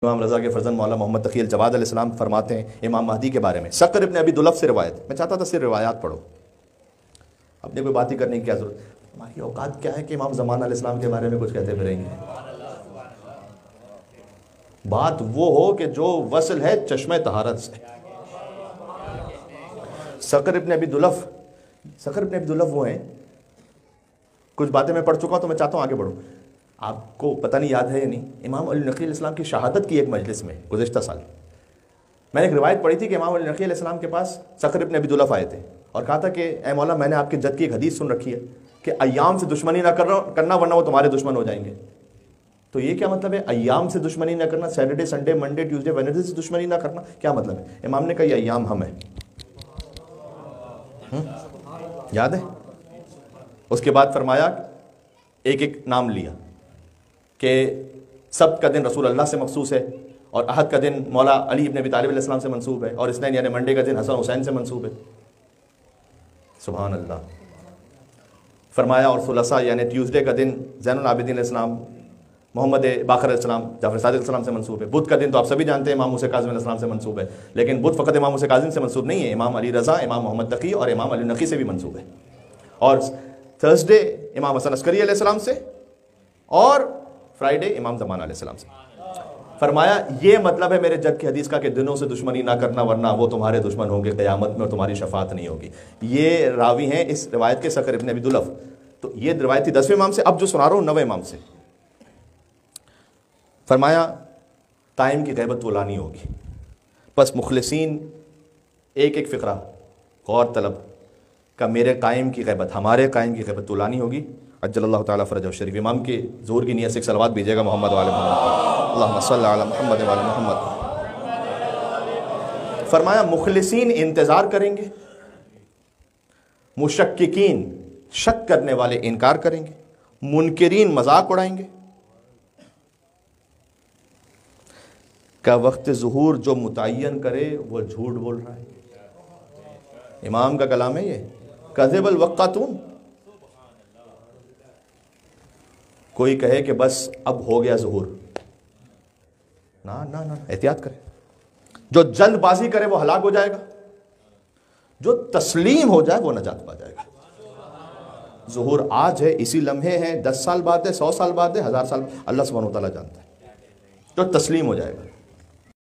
इमाम रज़ा के फर्जंद मौला मोहम्मद तक़ी अल-जवाद अलैहिस्सलाम फरमाते हैं इमाम महदी के बारे में, सक़र इब्न अबी दुलफ़ से रिवायत। मैं चाहता था सिर्फ रिवायात पढ़ो, अपने कोई बात ही करने की क्या ज़रूरत। हमारी औकात क्या है कि इमाम ज़मान अलैहिस्सलाम के बारे में कुछ कहते फिरेंगे। बात वो हो कि जो वसल है चश्मे तहारत से। सक़र इब्न अबी दुलफ़ वो हैं, कुछ बातें मैं पढ़ चुका हूँ तो मैं चाहता हूँ आगे बढ़ूँ। आपको पता नहीं याद है या नहीं, इमाम अली नक़ी अलैहिस्सलाम की शहादत की एक मजलिस में गुज़िश्ता साल मैंने एक रिवायत पढ़ी थी कि इमाम अली नक़ी अलैहिस्सलाम के पास सक़र इब्न अबी दुलफ़ आए थे और कहा था कि ए मौला, मैंने आपके जद की एक हदीस सुन रखी है कि अय्याम से दुश्मनी ना करना वरना वो तुम्हारे दुश्मन हो जाएंगे। तो ये क्या मतलब है, अय्याम से दुश्मनी ना करना, Saturday Sunday Monday Tuesday Wednesday से दुश्मनी ना करना, क्या मतलब है? इमाम ने कहा ये अय्याम हम है, याद है? उसके बाद फरमाया, एक एक नाम लिया कि सब्त का दिन रसूल अल्लाह से मखसूस है और अहद का दिन मौला अली इब्न अबी तालिब अलैहिस्सलाम से मंसूब है और इसनैन यानी मंडे का दिन हसन हुसैन से मंसूब है। सुभान अल्लाह। फरमाया और सुलसा यानी ट्यूसडे का दिन ज़ैनुल आबिदीन अलैहिस्सलाम मोहम्मद बाकर अलैहिस्सलाम जाफर सादिक अलैहिस्सलाम से मंसूब है। बुध का दिन तो आप सभी जानते हैं इमाम मूसा काज़िम अलैहिस्सलाम से मंसूब है, लेकिन बुध फ़कत इमाम मूसा काज़िम से मंसूब नहीं है, इमाम अली रज़ा, इमाम मोहम्मद तक़ी और इमाम अली नक़ी से भी मंसूब है। और थर्सडे इमाम हसन अस्करी अलैहिस्सलाम से और फ्राइडे इमाम ज़मान अलैहिस्सलाम से। फरमाया ये मतलब है मेरे जद की हदीस का कि दिनों से दुश्मनी ना करना वरना वो तुम्हारे दुश्मन होंगे क़यामत में और तुम्हारी शफात नहीं होगी। ये रावी हैं इस रिवायत के सक़र इब्न अबी दुलफ़। तो ये रिवायत थी 10वें इमाम से, अब जो सुना रहा हूँ 9वें इमाम से। फरमाया टाइम की ग़ैबत वो लानी होगी, बस मुखलिसीन एक एक फ़िक्रा गौर तलब का मेरे कायम की ग़ैबत, हमारे कायम की ग़ैबत तो लानी होगी। अज्जलल्लाहु ताला फ़रजहु शरीफ। इमाम के ज़ोर की नियत से एक सलवात भेजिएगा मोहम्मद वाले मोहम्मद, अल्लाहुम्मा सल्लि अला मुहम्मद वाले मोहम्मद। फरमाया मुखलिसीन इंतज़ार करेंगे, मुशक्किकीन शक करने वाले इनकार करेंगे, मुनकिरीन मजाक उड़ाएंगे। का वक्त ज़ुहूर जो मुतय्यन करे वो झूठ बोल रहा है। इमाम का कलाम है ये, कज़िबल वक़्क़तून। कोई कहे कि बस अब हो गया ज़ुहूर, ना ना ना, एहतियात करें। जो जल्दबाजी करे वो हलाक हो जाएगा, जो तस्लीम हो जाए वो नजात पा जाएगा। ज़ुहूर आज है, इसी लम्हे है, 10 साल बाद है, 100 साल बाद है, 1000 साल, अल्लाह सुब्हानहू व तआला जानता है। तो तस्लीम हो जाएगा।